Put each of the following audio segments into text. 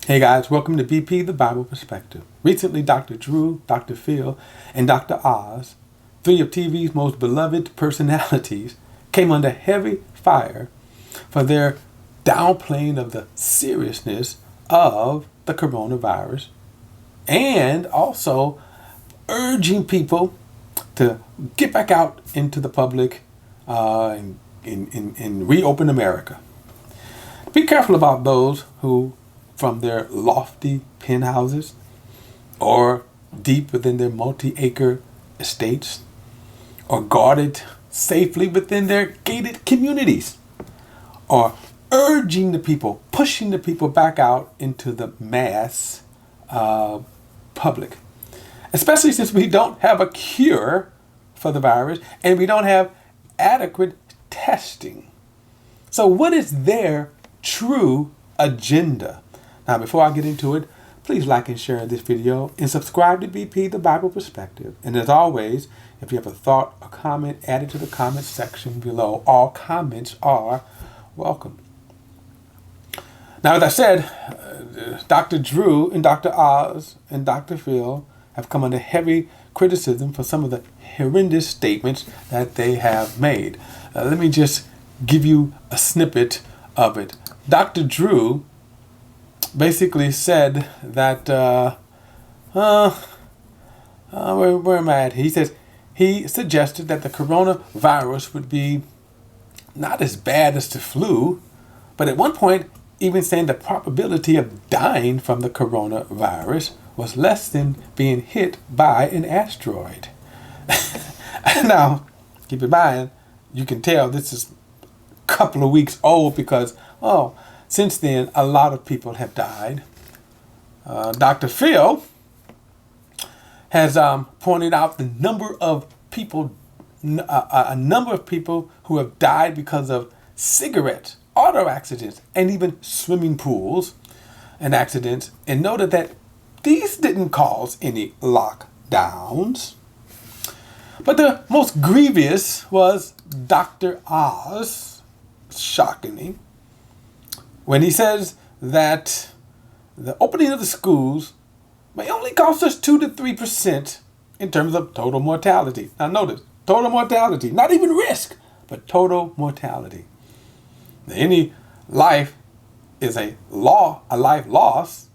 Hey guys, welcome to BP, the Bible Perspective. Recently, Dr. Drew, Dr. Phil, and Dr. Oz, three of TV's most beloved personalities, came under heavy fire for their downplaying of the seriousness of the coronavirus and also urging people to get back out into the public and reopen America. Be careful about those who, from their lofty penthouses or deep within their multi-acre estates or guarded safely within their gated communities, are urging the people, pushing the people back out into the mass public. Especially since we don't have a cure for the virus and we don't have adequate testing. So what is their true agenda? Now, before I get into it, please like and share this video and subscribe to BP, the Bible Perspective. And as always, if you have a thought or comment, add it to the comment section below. All comments are welcome. Now, as I said, Dr. Drew and Dr. Oz and Dr. Phil have come under heavy criticism for some of the horrendous statements that they have made. Let me just give you a snippet of it. Dr. Drew basically said that, where am I at? He says he suggested that the coronavirus would be not as bad as the flu, but at one point even saying the probability of dying from the coronavirus was less than being hit by an asteroid. Now, keep in mind, you can tell this is a couple of weeks old because, since then, a lot of people have died. Dr. Phil has pointed out the number of people, a number of people who have died because of cigarettes, auto accidents, and even swimming pools and accidents, and noted that these didn't cause any lockdowns. But the most grievous was Dr. Oz, shockingly, when he says that the opening of the schools may only cost us 2 to 3% in terms of total mortality. Now notice, total mortality, not even risk, but total mortality. Now, any life is a life loss,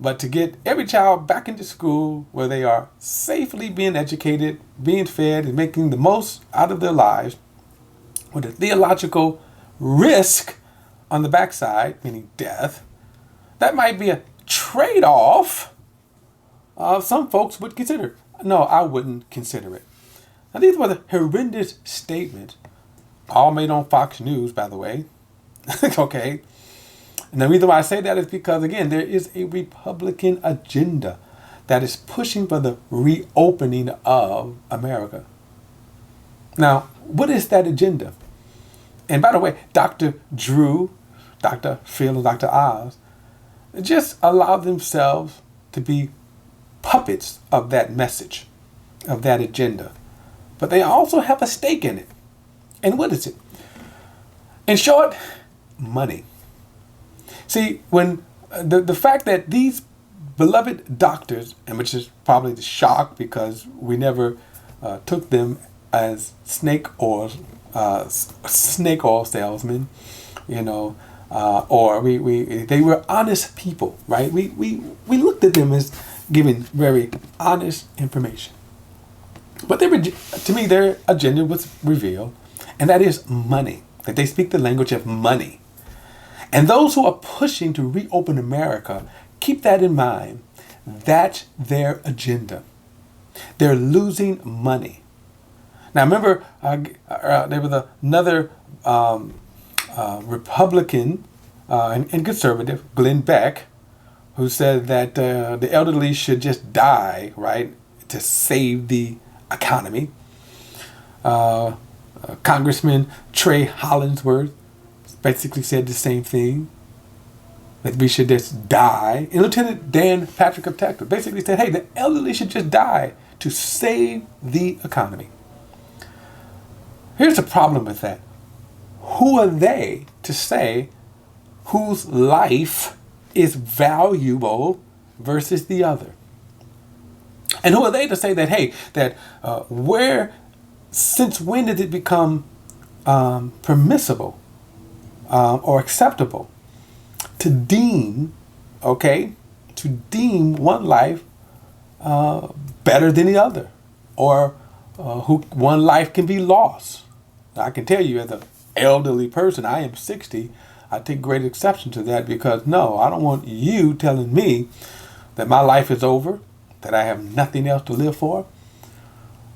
but to get every child back into school where they are safely being educated, being fed, and making the most out of their lives with a theological risk on the backside, meaning death, that might be a trade-off some folks would consider. No, I wouldn't consider it. Now, these were the horrendous statements, all made on Fox News, by the way. Okay. And the reason why I say that is because, again, there is a Republican agenda that is pushing for the reopening of America. Now, what is that agenda? And by the way, Dr. Drew, Dr. Phil, and Dr. Oz just allow themselves to be puppets of that message, of that agenda. But they also have a stake in it. And what is it? In short, money. See, when the fact that these beloved doctors, and which is probably the shock because we never took them as snake oil salesmen, or they were honest people, right? We looked at them as giving very honest information. But to me, their agenda was revealed, and that is money. That they speak the language of money. And those who are pushing to reopen America, keep that in mind. That's their agenda. They're losing money. Now, remember, there was another Republican and conservative, Glenn Beck, who said that the elderly should just die, right, to save the economy. Congressman Trey Hollingsworth basically said the same thing, that we should just die. And Lieutenant Dan Patrick of Texas basically said, hey, the elderly should just die to save the economy. Here's the problem with that. Who are they to say whose life is valuable versus the other. And who are they to say that, hey, that since when did it become permissible or acceptable to deem one life better than the other, or one life can be lost? Now, I can tell you, as an elderly person, I am 60, I take great exception to that, because no, I don't want you telling me that my life is over, that I have nothing else to live for.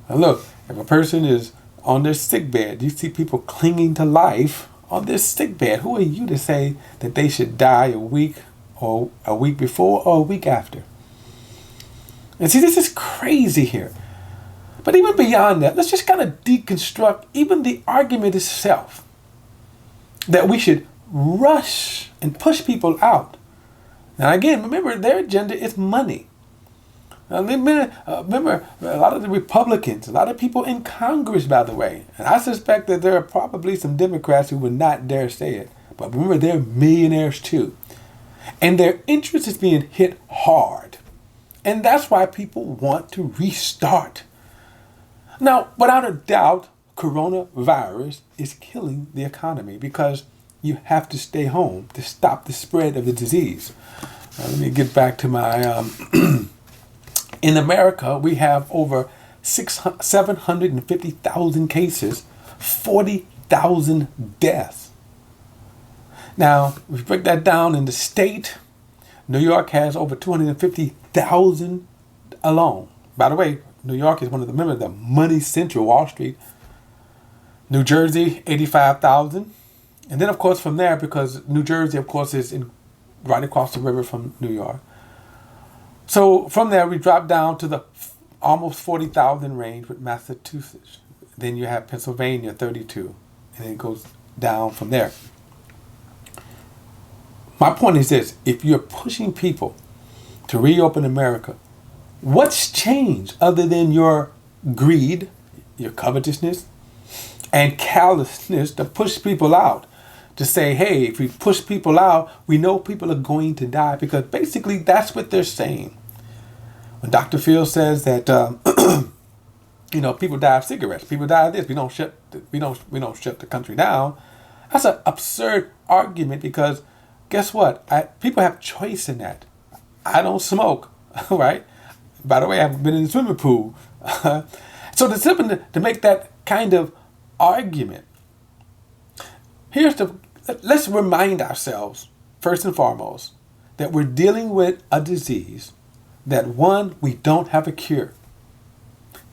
And look, if a person is on their sick bed, you see people clinging to life on their sick bed. Who are you to say that they should die a week before or a week after? And see, this is crazy here. But even beyond that, let's just kind of deconstruct even the argument itself that we should rush and push people out. Now again, remember, their agenda is money. Now, remember, a lot of the Republicans, a lot of people in Congress, by the way, and I suspect that there are probably some Democrats who would not dare say it, but remember, they're millionaires too. And their interest is being hit hard. And that's why people want to restart. Now, without a doubt, coronavirus is killing the economy, because you have to stay home to stop the spread of the disease. Let me get back to my... In America, we have over 750,000 cases, 40,000 deaths. Now, if we break that down in the state, New York has over 250,000 alone. By the way, New York is one of the members of the money central, Wall Street. New Jersey, 85,000. And then, of course, from there, because New Jersey, of course, is right across the river from New York. So from there, we drop down to the almost 40,000 range with Massachusetts. Then you have Pennsylvania, 32. And then it goes down from there. My point is this: if you're pushing people to reopen America, what's changed other than your greed, your covetousness, and callousness to push people out? To say, hey, if we push people out, we know people are going to die, because basically that's what they're saying. When Dr. Phil says that, people die of cigarettes, people die of this, we don't shut the country down. That's an absurd argument, because guess what? People have choice in that. I don't smoke, right? By the way, I haven't been in the swimming pool. So to make that kind of argument, let's remind ourselves, first and foremost, that we're dealing with a disease that, one, we don't have a cure.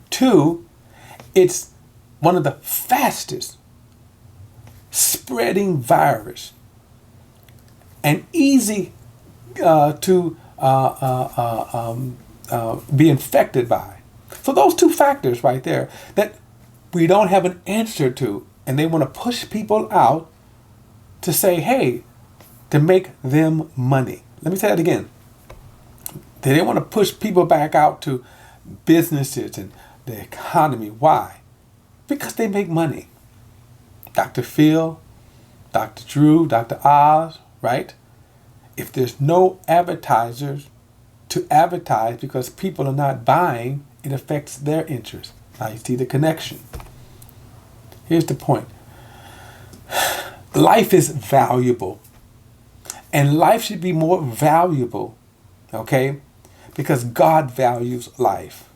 Two, it's one of the fastest spreading virus and easy to be infected by. So those two factors right there that we don't have an answer to, and they want to push people out to say, hey, to make them money. Let me say that again. They want to push people back out to businesses and the economy. Why? Because they make money. Dr. Phil, Dr. Drew, Dr. Oz, right? If there's no advertisers to advertise because people are not buying, it affects their interest. Now you see the connection. Here's the point. Life is valuable. And life should be more valuable, okay? Because God values life.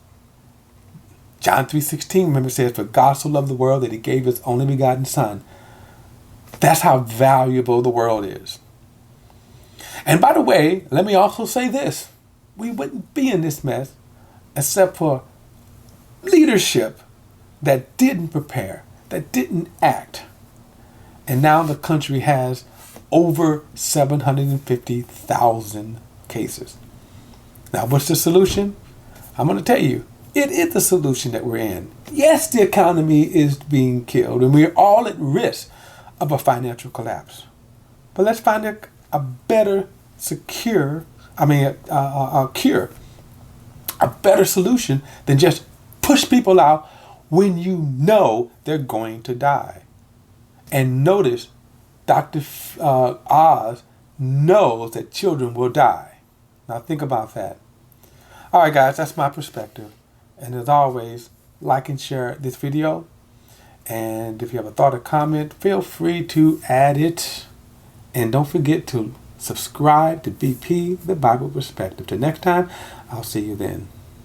John 3:16, remember, says, for God so loved the world that he gave his only begotten son. That's how valuable the world is. And by the way, let me also say this. We wouldn't be in this mess except for leadership that didn't prepare, that didn't act. And now the country has over 750,000 cases. Now, what's the solution? I'm going to tell you, it is the solution that we're in. Yes, the economy is being killed, and we're all at risk of a financial collapse. But let's find a better cure, a better solution than just push people out when you know they're going to die. And notice, Dr. Oz knows that children will die. Now think about that. All right, guys, that's my perspective. And as always, like and share this video. And if you have a thought or comment, feel free to add it. And don't forget to subscribe to BP, The Bible Perspective. Till next time, I'll see you then.